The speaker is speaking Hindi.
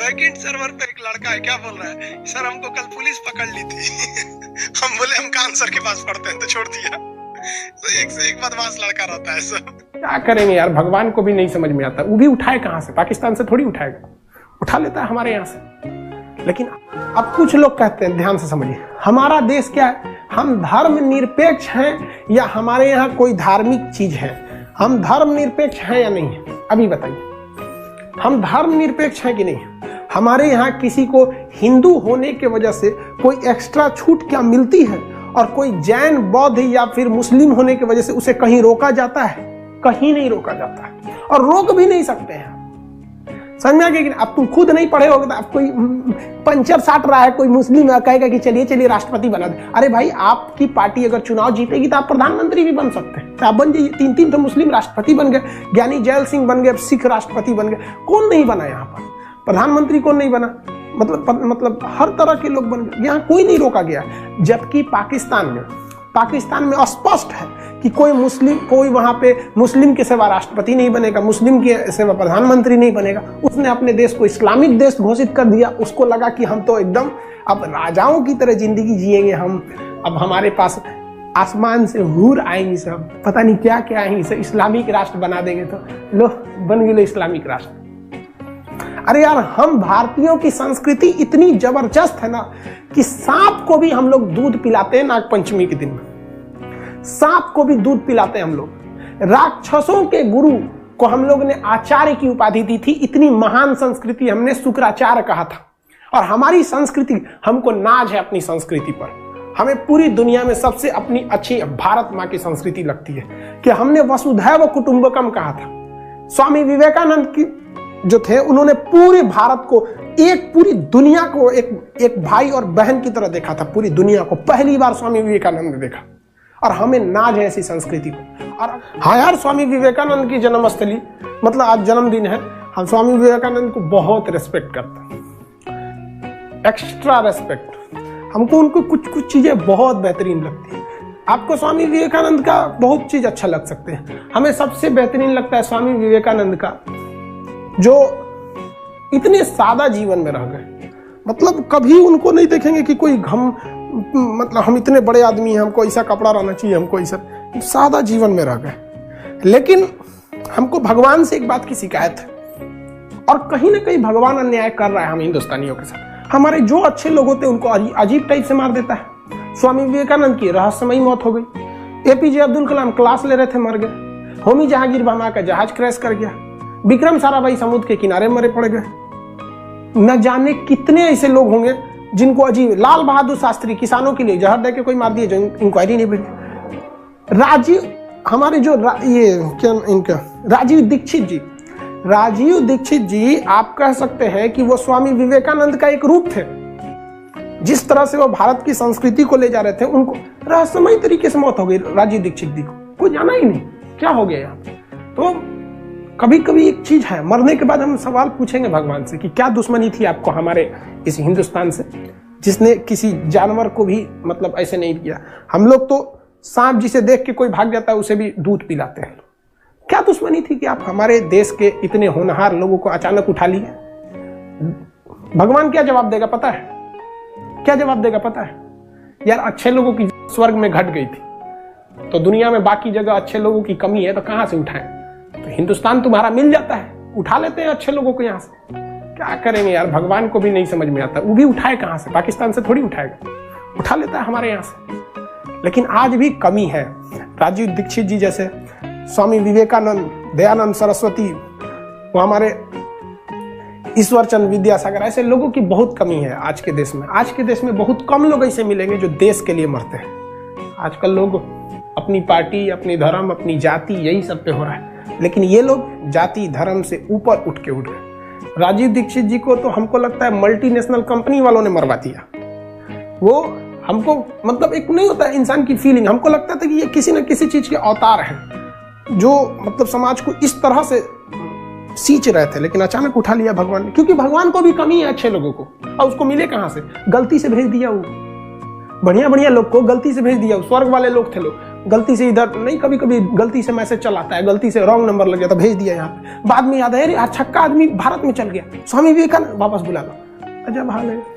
बैकेंड सर्वर पे एक लड़का है, क्या बोल रहा है, सर हमको कल पुलिस पकड़ ली थी। हम बोले हम कान सर के पास पढ़ते हैं तो छोड़ दिया। तो एक से एक बदमाश लड़का रहता है सब। क्या करेंगे यार, भगवान को भी नहीं समझ में आता। वो भी उठाए कहां से, पाकिस्तान से थोड़ी उठाएगा, उठा लेता है हमारे यहाँ से। लेकिन अब कुछ लोग कहते हैं, ध्यान से समझिए, हमारा देश क्या है, हम धर्म निरपेक्ष हैं या हमारे यहाँ कोई धार्मिक चीज है? हम धर्म निरपेक्ष हैं या नहीं है? अभी बताइए, हम धर्म निरपेक्ष हैं कि नहीं? हमारे यहाँ किसी को हिंदू होने के वजह से कोई एक्स्ट्रा छूट क्या मिलती है? और कोई जैन, बौद्ध या फिर मुस्लिम होने की वजह से उसे कहीं रोका जाता है? कहीं नहीं रोका जाता है, और रोक भी नहीं सकते हैं। समझ में आ गया कि अब तुम खुद नहीं पढ़े होगे तो अब कोई पंचर साट रहा है, कोई मुस्लिम है, कहेगा कि चलिए चलिए राष्ट्रपति बना दे। अरे भाई, आपकी पार्टी अगर चुनाव जीतेगी तो आप प्रधानमंत्री भी बन सकते हैं। तो आप बन जाइए। 3 तो मुस्लिम राष्ट्रपति बन गए, ज्ञानी जैल सिंह बन गए, सिख राष्ट्रपति बन गए। कौन नहीं बना यहाँ पर? प्रधानमंत्री कौन नहीं बना? मतलब हर तरह के लोग बन गए, यहाँ कोई नहीं रोका गया। जबकि पाकिस्तान में स्पष्ट है कि कोई वहां पे मुस्लिम के सिवा राष्ट्रपति नहीं बनेगा, मुस्लिम के सिवा प्रधानमंत्री नहीं बनेगा। उसने अपने देश को इस्लामिक देश घोषित कर दिया। उसको लगा कि हम तो एकदम अब राजाओं की तरह जिंदगी जिएंगे हम, अब हमारे पास आसमान से हूर आएंगी, सब पता नहीं क्या क्या आएंगी, सब इस्लामिक राष्ट्र बना देंगे। तो लो बन गए इस्लामिक राष्ट्र। अरे यार, हम भारतीयों की संस्कृति इतनी जबरदस्त है ना कि सांप को भी हम लोग दूध पिलाते हैं नाग पंचमी के दिन में। सांप को भी दूध पिलाते हैं हम लोग। राक्षसों के गुरु को हम लोग ने आचार्य की उपाधि दी थी। इतनी महान संस्कृति हमने शुक्राचार्य कहा था। और हमारी संस्कृति, हमको नाज है अपनी संस्कृति पर। हमें पूरी दुनिया में सबसे अपनी अच्छी भारत माँ की संस्कृति लगती है कि हमने वसुधैव कुटुंबकम कहा था। स्वामी विवेकानंद की जो थे, उन्होंने पूरे भारत को, पूरी दुनिया को एक भाई और बहन की तरह देखा था। पूरी दुनिया को पहली बार स्वामी विवेकानंद ने देखा। और हमें नाज है ऐसी संस्कृति को। और हाँ यार, स्वामी विवेकानंद की जन्मस्थली, मतलब आज जन्मदिन है, हम स्वामी विवेकानंद को बहुत रेस्पेक्ट करते हैं, एक्स्ट्रा रेस्पेक्ट। हमको उनको कुछ चीजें बहुत बेहतरीन लगती है। आपको स्वामी विवेकानंद का बहुत चीज अच्छा लग सकते हैं। हमें सबसे बेहतरीन लगता है स्वामी विवेकानंद का जो इतने सादा जीवन में रह गए। मतलब कभी उनको नहीं देखेंगे कि कोई मतलब हम इतने बड़े आदमी हैं, हमको ऐसा कपड़ा रहना चाहिए, हमको ऐसा, सादा जीवन में रह गए। लेकिन हमको भगवान से एक बात की शिकायत है, और कहीं ना कहीं भगवान अन्याय कर रहा है हम हिंदुस्तानियों के साथ। हमारे जो अच्छे लोग होते हैं उनको अजीब टाइप से मार देता है। स्वामी विवेकानंद की रहस्यमयी मौत हो गई। एपीजे अब्दुल कलाम क्लास ले रहे थे, मर गए। होमी जहांगीर वर्मा का जहाज क्रैश कर गया। विक्रम साराभाई समुद्र के किनारे मरे पड़ गए। न जाने कितने ऐसे लोग होंगे जिनको अजीब। लाल बहादुर शास्त्री किसानों के लिए जहर देके कोई मार दिए, जो इंक्वायरी नहीं बनी। हमारे जो राजीव दीक्षित जी, आप कह सकते हैं कि वो स्वामी विवेकानंद का एक रूप थे। जिस तरह से वो भारत की संस्कृति को ले जा रहे थे, उनको रहस्यमयी तरीके से मौत हो गई राजीव दीक्षित जी को। कोई जाना ही नहीं क्या हो गया यहाँ। तो कभी कभी एक चीज है, मरने के बाद हम सवाल पूछेंगे भगवान से कि क्या दुश्मनी थी आपको हमारे इस हिंदुस्तान से, जिसने किसी जानवर को भी मतलब ऐसे नहीं किया। हम लोग तो सांप जिसे देख के कोई भाग जाता है उसे भी दूध पिलाते हैं। क्या दुश्मनी थी कि आप हमारे देश के इतने होनहार लोगों को अचानक उठा लिए? भगवान क्या जवाब देगा पता है? क्या जवाब देगा पता है? यार, अच्छे लोगों की स्वर्ग में घट गई थी, तो दुनिया में बाकी जगह अच्छे लोगों की कमी है, तो कहां से उठाएं? तो हिंदुस्तान तुम्हारा मिल जाता है, उठा लेते हैं अच्छे लोगों को यहाँ से। क्या करेंगे यार, भगवान को भी नहीं समझ में आता। वो भी उठाए कहां से? पाकिस्तान से थोड़ी उठाएगा, उठा लेता है हमारे यहाँ से। लेकिन आज भी कमी है। राजीव दीक्षित जी जैसे, स्वामी विवेकानंद, दयानंद सरस्वती, वो हमारे ईश्वर चंद्र विद्यासागर, ऐसे लोगों की बहुत कमी है आज के देश में। आज के देश में बहुत कम लोग ऐसे मिलेंगे जो देश के लिए मरते हैं। आजकल लोग अपनी पार्टी, अपनी धर्म, अपनी जाति, यही सब पे हो रहा है। लेकिन ये लोग जाति धर्म से ऊपर उठ गए। राजीव दीक्षित जी को तो हमको लगता है मल्टीनेशनल कंपनी वालों ने मरवा दिया। वो हमको मतलब एक नहीं होता इंसान की फीलिंग, हमको लगता था कि ये किसी न किसी चीज के अवतार हैं जो मतलब समाज को इस तरह से सींच रहे थे, लेकिन अचानक उठा लिया भगवान ने। क्योंकि भगवान को भी कमी है अच्छे लोगों को, और उसको मिले कहां से? गलती से भेज दिया। वो बढ़िया बढ़िया लोग को गलती से भेज दिया। स्वर्ग वाले लोग थे लोग, गलती से इधर नहीं, कभी कभी गलती से मैसेज चल आता है, गलती से रॉन्ग नंबर लग गया तो भेज दिया यहाँ पे, बाद में याद है अरे छक्का आदमी भारत में चल गया, स्वामी विवेकानंद वापस बुला लो। अजब हाल है।